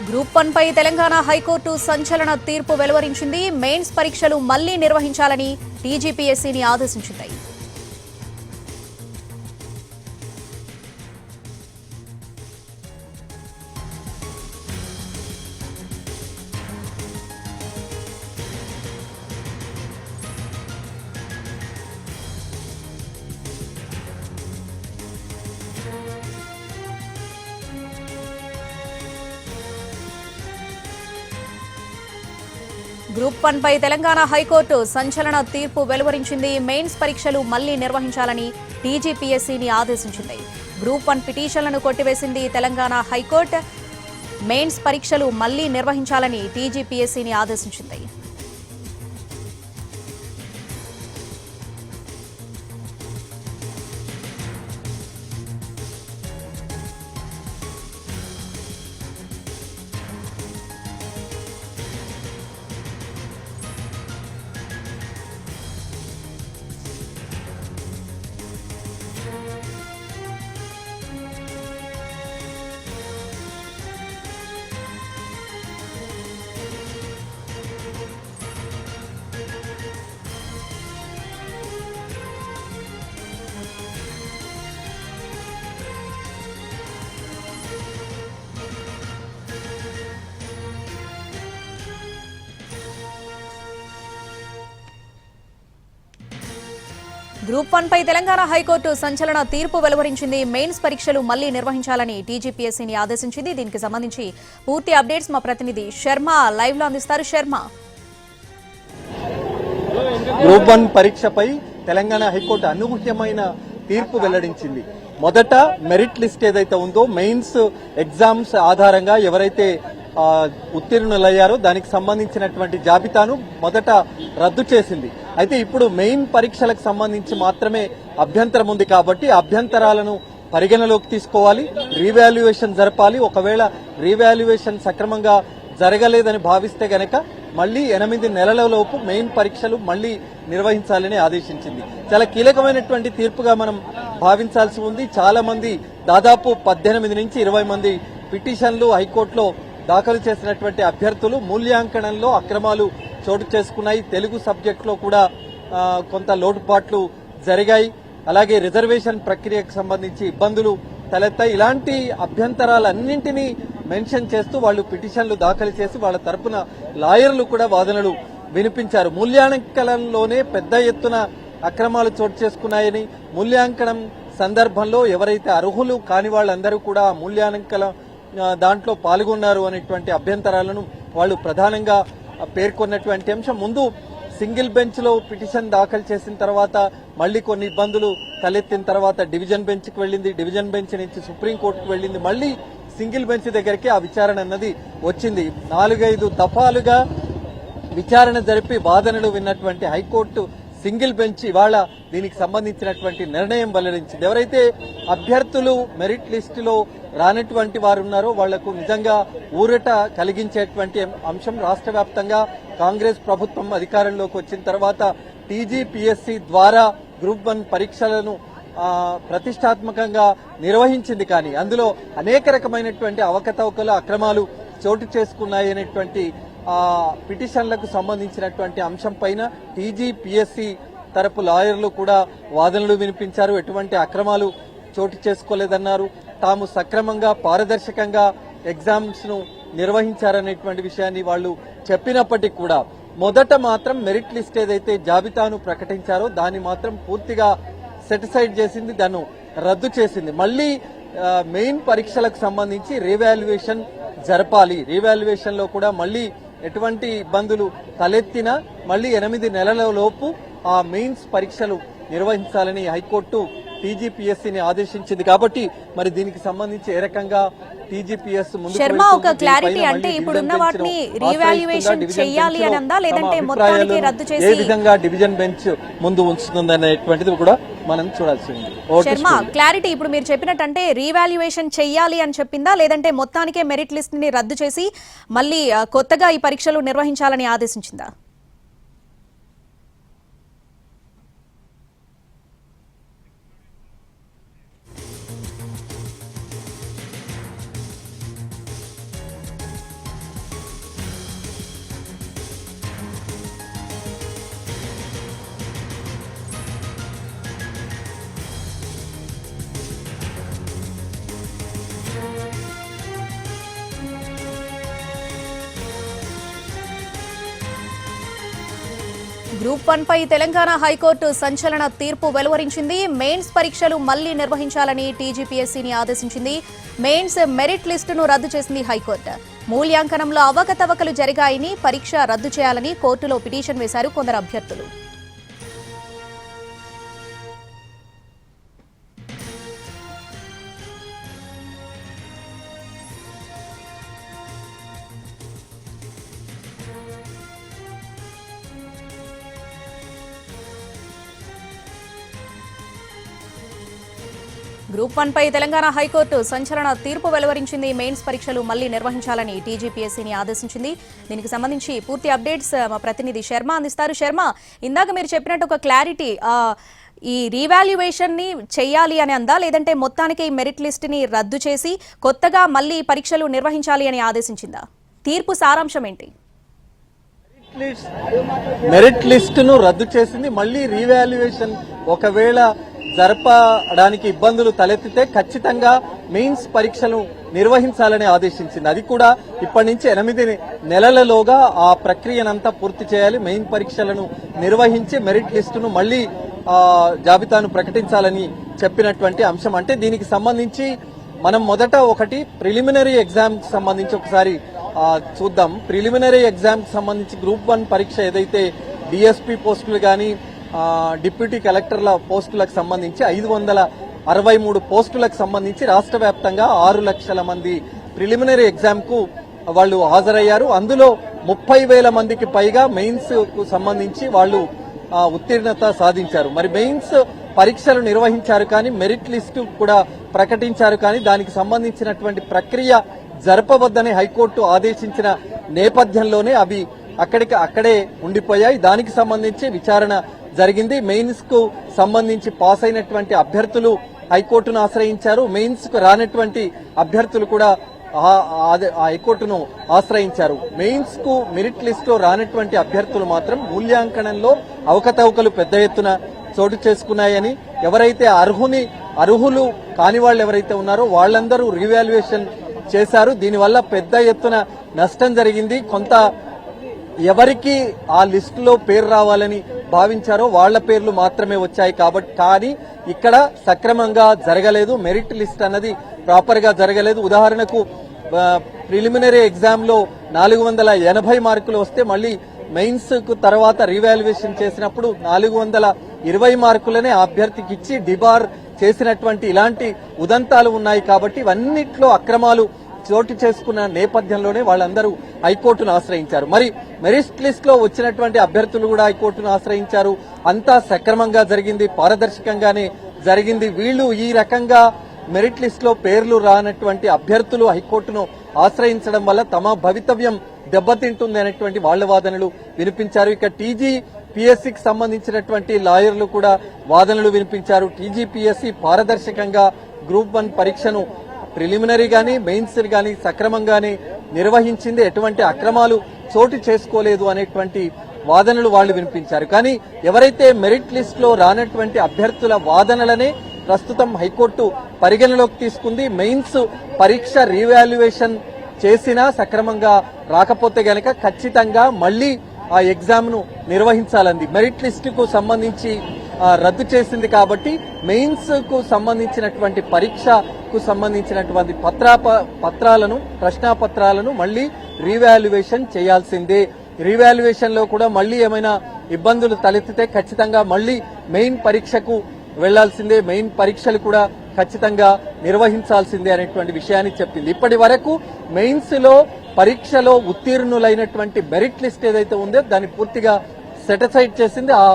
Group 1 పై Telangana high court సంచలన తీర్పు వెలువరించింది. మెయిన్స్ పరీక్షలు మళ్లీ నిర్వహించాలని టీజీపీఎస్సీని ఆదేశించింది. గ్రూప్ 1 పై తెలంగాణ హైకోర్టు సంచలన తీర్పు వెలువరించింది. మెయిన్స్ పరీక్షలు మళ్లీ నిర్వహించాలని టీజీపీఎస్సీని ఆదేశించింది. గ్రూప్ 1 పిటిషన్లను కొట్టివేసింది తెలంగాణ హైకోర్టు. మెయిన్స్ పరీక్షలు మళ్లీ నిర్వహించాలని టీజీపీఎస్సీని ఆదేశించింది. గ్రూప్ 1 పై తెలంగాణ హైకోర్టు సంచలన తీర్పు వెలువరించింది. మెయిన్స్ పరీక్షలు మళ్లీ నిర్వహించాలని టీజీపీఎస్సీని ఆదేశించింది. దీనికి సంబంధించి పూర్తి అప్డేట్స్ మా ప్రతినిధి శర్మ లైవ్ లో అందిస్తారు. శర్మ, గ్రూప్ 1 పరీక్షపై తెలంగాణ హైకోర్టు అనూహ్యమైన తీర్పు వెల్లడించింది. మొదట మెరిట్ లిస్ట్ ఏదైతే ఉందో మెయిన్స్ ఎగ్జామ్స్ ఆధారంగా ఎవరైతే ఉత్తీర్ణులయ్యారో దానికి సంబంధించినటువంటి జాబితాను మొదట రద్దు చేసింది. అయితే ఇప్పుడు మెయిన్ పరీక్షలకు సంబంధించి మాత్రమే అభ్యంతరం ఉంది కాబట్టి అభ్యంతరాలను పరిగణలోకి తీసుకోవాలి, రీవాల్యుయేషన్ జరపాలి. ఒకవేళ రీవాల్యుయేషన్ సక్రమంగా జరగలేదని భావిస్తే గనక మళ్లీ 8 నెలలలోపు మెయిన్ పరీక్షలు మళ్లీ నిర్వహించాలని ఆదేశించింది. చాలా కీలకమైనటువంటి తీర్పుగా మనం భావించాల్సి ఉంది. చాలా మంది దాదాపు 18 నుంచి 20 మంది పిటిషన్లు హైకోర్టులో దాఖలు చేసినటువంటి అభ్యర్థులు మూల్యాంకనంలో అక్రమాలు చోటు చేసుకున్నాయి. తెలుగు సబ్జెక్టులో కూడా కొంత లోటుపాట్లు జరిగాయి. అలాగే రిజర్వేషన్ ప్రక్రియకు సంబంధించి ఇబ్బందులు తలెత్తాయి. ఇలాంటి అభ్యంతరాలన్నింటినీ మెన్షన్ చేస్తూ వాళ్ళు పిటిషన్లు దాఖలు చేసి వాళ్ళ తరపున లాయర్లు కూడా వాదనలు వినిపించారు. మూల్యాంకనంలోనే పెద్ద ఎత్తున అక్రమాలు చోటు చేసుకున్నాయని, మూల్యాంకనం సందర్భంలో ఎవరైతే అర్హులు కాని వాళ్ళందరూ కూడా మూల్యాంకనం దాంట్లో పాల్గొన్నారు అనేటువంటి అభ్యంతరాలను వాళ్ళు ప్రధానంగా పేర్కొన్నటువంటి అంశం. ముందు సింగిల్ బెంచ్ లో పిటిషన్ దాఖలు చేసిన తర్వాత మళ్లీ కొన్ని ఇబ్బందులు తలెత్తిన తర్వాత డివిజన్ బెంచ్ కి వెళ్లింది. డివిజన్ బెంచ్ నుంచి సుప్రీంకోర్టుకు వెళ్లింది. మళ్లీ సింగిల్ బెంచ్ దగ్గరికి ఆ విచారణ అన్నది వచ్చింది. 4-5 దఫాలుగా విచారణ జరిపి వాదనలు విన్నటువంటి హైకోర్టు సింగిల్ బెంచ్ ఇవాళ దీనికి సంబంధించినటువంటి నిర్ణయం వెల్లడించింది. ఎవరైతే అభ్యర్థులు మెరిట్ లిస్టులో రానటువంటి వారు ఉన్నారో వాళ్లకు నిజంగా ఊరట కలిగించేటువంటి అంశం. రాష్ట్ర వ్యాప్తంగా కాంగ్రెస్ ప్రభుత్వం అధికారంలోకి వచ్చిన తర్వాత టీజీపీఎస్సీ ద్వారా గ్రూప్ 1 పరీక్షలను ప్రతిష్టాత్మకంగా నిర్వహించింది. కానీ అందులో అనేక రకమైనటువంటి అవకతవకలు, అక్రమాలు చోటు చేసుకున్నాయి అనేటువంటి పిటిషన్లకు సంబంధించినటువంటి అంశం పైన టీజీపీఎస్సీ తరపు లాయర్లు కూడా వాదనలు వినిపించారు. ఎటువంటి అక్రమాలు చోటు చేసుకోలేదన్నారు. తాము సక్రమంగా పారదర్శకంగా ఎగ్జామ్స్ ను నిర్వహించారనేటువంటి విషయాన్ని వాళ్ళు చెప్పినప్పటికీ కూడా మొదట మాత్రం మెరిట్ లిస్ట్ ఏదైతే జాబితాను ప్రకటించారో దాన్ని మాత్రం పూర్తిగా సెటిసైడ్ చేసింది, దాన్ని రద్దు చేసింది. మళ్లీ మెయిన్ పరీక్షలకు సంబంధించి రీవాల్యుయేషన్ జరపాలి. రీవాల్యుయేషన్ లో కూడా మళ్లీ ఎటువంటి ఇబ్బందులు తలెత్తినా మళ్లీ 8 నెలలలోపు ఆ మెయిన్స్ పరీక్షలు నిర్వహించాలని హైకోర్టు టీజీపీఎస్సీని ఆదేశించింది. కాబట్టి మరి దీనికి సంబంధించి ఏ రకంగా టీజీపీఎస్ ముందుకు శర్మ ఒక క్లారిటీ అంటే ఇప్పుడు ఉన్న వాటిని రీవాల్యుయేషన్ చేయాలి అనందా లేదంటే మొత్తానికి రద్దు చేసి ఏ విధంగా డివిజన్ బెంచ్ ముందు ఉంచుతుందనేటువంటిది కూడా మనం చూడాల్సి ఉంది. శర్మ క్లారిటీ ఇప్పుడు మీరు చెప్పినట్టు రీవాల్యుయేషన్ చేయాలి అని చెప్పిందా లేదంటే మొత్తానికే మెరిట్ లిస్ట్ ని రద్దు చేసి మళ్ళీ కొత్తగా ఈ పరీక్షలు నిర్వహించాలని ఆదేశించిందా? గ్రూప్ 1 పై తెలంగాణ హైకోర్టు సంచలన తీర్పు వెలువరించింది. మెయిన్స్ పరీక్షలు మళ్లీ నిర్వహించాలని టీజీపీఎస్సీని ఆదేశించింది. మెయిన్స్ మెరిట్ లిస్టును రద్దు చేసింది హైకోర్టు. మూల్యాంకనంలో అవకతవకలు జరిగాయని, పరీక్ష రద్దు చేయాలని కోర్టులో పిటిషన్ వేశారు కొందరు అభ్యర్థులు. గ్రూప్ 1 పై తెలంగాణ హైకోర్టు సంచలన తీర్పు వెలువరించింది. మెయిన్స్ పరీక్షలు మళ్లీ నిర్వహించాలని టీజీపీఎస్సీని ఆదేశించింది. దీనికి సంబంధించి పూర్తి అప్డేట్స్ మా ప్రతినిధి శర్మ అందిస్తారు. శర్మ, ఇందాక మీరు చెప్పినట్టు ఒక క్లారిటీ, ఈ రీవాల్యుయేషన్ ని చేయాలి అని అందా, లేదంటే మొత్తానికి ఈ మెరిట్ లిస్ట్ ని రద్దు చేసి కొత్తగా మళ్లీ పరీక్షలు నిర్వహించాలి అని ఆదేశించిందా? తీర్పు సారాంశం ఏంటి? మెరిట్ లిస్ట్ ను రద్దు చేసింది. మళ్లీ రీవాల్యుయేషన్ ఒకవేళ జరపడానికి ఇబ్బందులు తలెత్తితే ఖచ్చితంగా మెయిన్స్ పరీక్షలు నిర్వహించాలని ఆదేశించింది. అది కూడా ఇప్పటి నుంచి 8 నెలలలోగా ఆ ప్రక్రియనంతా పూర్తి చేయాలి. మెయిన్ పరీక్షలను నిర్వహించి మెరిట్ లిస్టును మళ్లీ జాబితాను ప్రకటించాలని చెప్పినటువంటి అంశం. అంటే దీనికి సంబంధించి మనం మొదట ఒకటి ప్రిలిమినరీ ఎగ్జామ్ కి సంబంధించి ఒకసారి చూద్దాం. ప్రిలిమినరీ ఎగ్జామ్ కి సంబంధించి గ్రూప్ 1 పరీక్ష ఏదైతే డిఎస్పీ పోస్టులు గాని డిప్యూటీ కలెక్టర్ల పోస్టులకు సంబంధించి 563 పోస్టులకు సంబంధించి రాష్ట్ర వ్యాప్తంగా 6 లక్షల మంది ప్రిలిమినరీ ఎగ్జామ్ కు వాళ్ళు హాజరయ్యారు. అందులో 30,000 మందికి పైగా మెయిన్స్ కు సంబంధించి వాళ్ళు ఉత్తీర్ణత సాధించారు. మరి మెయిన్స్ పరీక్షలు నిర్వహించారు కానీ మెరిట్ లిస్టు కూడా ప్రకటించారు కానీ దానికి సంబంధించినటువంటి ప్రక్రియ జరపవద్దని హైకోర్టు ఆదేశించిన నేపథ్యంలోనే అవి అక్కడే ఉండిపోయాయి. దానికి సంబంధించి విచారణ జరిగింది. మెయిన్స్ కు సంబంధించి పాస్ అయినటువంటి అభ్యర్థులు హైకోర్టును ఆశ్రయించారు. మెయిన్స్ కు రానటువంటి అభ్యర్థులు కూడా హైకోర్టును ఆశ్రయించారు. మెయిన్స్ కు మెరిట్ లిస్ట్ లో రానటువంటి అభ్యర్థులు మాత్రం మూల్యాంకనంలో అవకతవకలు పెద్ద ఎత్తున చోటు చేసుకున్నాయని, ఎవరైతే అర్హులు కాని వాళ్ళు ఎవరైతే ఉన్నారో వాళ్ళందరూ రీవాల్యుయేషన్ చేశారు. దీనివల్ల పెద్ద ఎత్తున నష్టం జరిగింది. కొంత ఎవరికి ఆ లిస్టులో పేరు రావాలని భావించారో వాళ్ల పేర్లు మాత్రమే వచ్చాయి. కాబట్టి కానీ ఇక్కడ సక్రమంగా జరగలేదు. మెరిట్ లిస్ట్ అన్నది ప్రాపర్ గా జరగలేదు. ఉదాహరణకు ప్రిలిమినరీ ఎగ్జామ్ లో 480 మార్కులు వస్తే మళ్లీ మెయిన్స్ కు తర్వాత రీవాల్యుయేషన్ చేసినప్పుడు 420 మార్కులనే ఆ అభ్యర్థికి ఇచ్చి డిబార్ చేసినటువంటి ఇలాంటి ఉదంతాలు ఉన్నాయి. కాబట్టి ఇవన్నిట్లో అక్రమాలు చోటు చేసుకున్న నేపథ్యంలోనే వాళ్ళందరూ హైకోర్టును ఆశ్రయించారు. మరి మెరిట్ లిస్ట్ లో వచ్చినటువంటి అభ్యర్థులు కూడా హైకోర్టును ఆశ్రయించారు. అంతా సక్రమంగా జరిగింది, పారదర్శకంగానే జరిగింది. వీళ్లు ఈ రకంగా మెరిట్ లిస్ట్ లో పేర్లు రానటువంటి అభ్యర్థులు హైకోర్టును ఆశ్రయించడం వల్ల తమ భవితవ్యం దెబ్బతింటుంది అనేటువంటి వాళ్ల వాదనలు వినిపించారు. ఇక టీజీపీఎస్సీకి సంబంధించినటువంటి లాయర్లు కూడా వాదనలు వినిపించారు. టీజీపీఎస్సీ పారదర్శకంగా గ్రూప్ 1 పరీక్షను ప్రిలిమినరీ గాని మెయిన్స్ గాని సక్రమంగానే నిర్వహించింది, ఎటువంటి అక్రమాలు చోటు చేసుకోలేదు అనేటువంటి వాదనలు వాళ్ళు వినిపించారు. కానీ ఎవరైతే మెరిట్ లిస్ట్ లో రానటువంటి అభ్యర్థుల వాదనలనే ప్రస్తుతం హైకోర్టు పరిగణలోకి తీసుకుంది. మెయిన్స్ పరీక్ష రీవాల్యుయేషన్ చేసినా సక్రమంగా రాకపోతే గనక ఖచ్చితంగా మళ్లీ ఆ ఎగ్జామ్ ను నిర్వహించాలంది. మెరిట్ లిస్ట్ కు సంబంధించి రద్దు చేసింది కాబట్టి మెయిన్స్ కు సంబంధించినటువంటి పరీక్షకు సంబంధించినటువంటి ప్రశ్నాపత్రాలను మళ్లీ రీవాల్యుయేషన్ చేయాల్సిందే. రీవాల్యుయేషన్ లో కూడా మళ్లీ ఏమైనా ఇబ్బందులు తలెత్తితే ఖచ్చితంగా మళ్లీ మెయిన్ పరీక్షకు వెళ్లాల్సిందే, మెయిన్ పరీక్షలు కూడా ఖచ్చితంగా నిర్వహించాల్సిందే అనేటువంటి విషయాన్ని చెప్పింది. ఇప్పటి వరకు మెయిన్స్ లో పరీక్షలో ఉత్తీర్ణులైనటువంటి మెరిట్ లిస్ట్ ఏదైతే ఉందో దాన్ని పూర్తిగా సెటిసైడ్ చేసింది. ఆ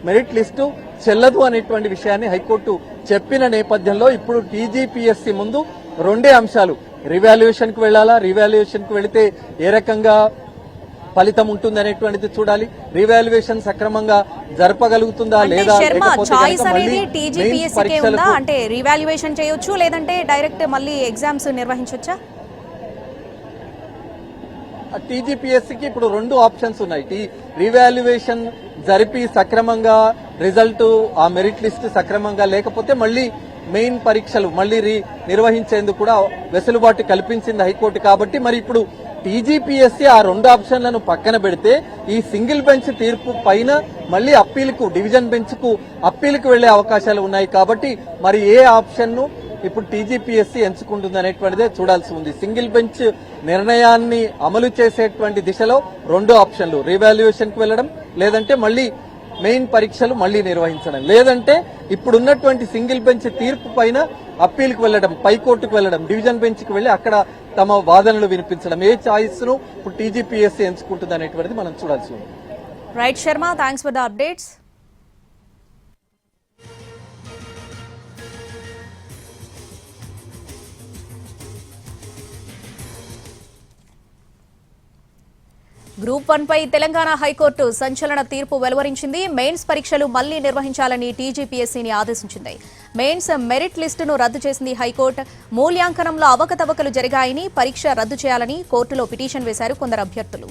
మెరిట్ లిస్టు చెల్లదు అనేటువంటి విషయాన్ని హైకోర్టు చెప్పిన నేపథ్యంలో ఇప్పుడు టీజీపీఎస్సీ ముందు 2 అంశాలు, రీవాల్యుయేషన్ కు వెళ్లాలా, రీవాల్యుయేషన్ కు వెళితే ఏ రకంగా ఫలితం ఉంటుంది అనేటువంటిది చూడాలి. రీవాల్యుయేషన్ సక్రమంగా జరపగలుగుతుందా లేదా, అంటే రీవాల్యుయేషన్ చేయొచ్చు లేదంటే డైరెక్ట్ మళ్ళీ ఎగ్జామ్స్ నిర్వహించొచ్చా? టీజీపీఎస్సీకి ఇప్పుడు 2 ఆప్షన్స్ ఉన్నాయి. రీవాల్యుయేషన్ జరిపి సక్రమంగా రిజల్ట్ ఆ మెరిట్ లిస్ట్ సక్రమంగా లేకపోతే మళ్లీ మెయిన్ పరీక్షలు మళ్లీ నిర్వహించేందుకు కూడా వెసులుబాటు కల్పించింది హైకోర్టు. కాబట్టి మరి ఇప్పుడు టీజీపీఎస్సీ ఆ 2 ఆప్షన్లను పక్కన పెడితే ఈ సింగిల్ బెంచ్ తీర్పు పైన మళ్ళీ అప్పీల్కు, డివిజన్ బెంచ్ కు అప్పీల్కు వెళ్లే అవకాశాలు ఉన్నాయి. కాబట్టి మరి ఏ ఆప్షన్ ను ఇప్పుడు టీజీపీఎస్సీ ఎంచుకుంటుంది అనేటువంటిదే చూడాల్సి ఉంది. సింగిల్ బెంచ్ నిర్ణయాన్ని అమలు చేసేటువంటి దిశలో 2 ఆప్షన్లు, రీవాల్యుయేషన్ కు వెళ్లడం, లేదంటే మళ్ళీ మెయిన్ పరీక్షలు మళ్లీ నిర్వహించడం, లేదంటే ఇప్పుడున్నటువంటి సింగిల్ బెంచ్ తీర్పు పైన అప్పీల్కి వెళ్లడం, పైకోర్టుకు వెళ్లడం, డివిజన్ బెంచ్ కి వెళ్లి అక్కడ తమ వాదనలు వినిపించడం. ఏ చాయిస్ ను ఇప్పుడు టీజీపీఎస్సీ ఎంచుకుంటుంది అనేటువంటిది మనం చూడాల్సి ఉంది. Right Sharma, thanks for the updates. Group 1 పై తెలంగాణ హైకోర్టు సంచలన తీర్పు వెలువరించింది. మెయిన్స్ పరీక్షలు మళ్లీ నిర్వహించాలని టీజీపీఎస్సీని ఆదేశించింది. మెయిన్స్ మెరిట్ లిస్టును రద్దు చేసింది హైకోర్టు. మూల్యాంకనంలో అవకతవకలు జరిగాయని, పరీక్ష రద్దు చేయాలని కోర్టులో పిటిషన్ వేశారు కొందరు అభ్యర్థులు.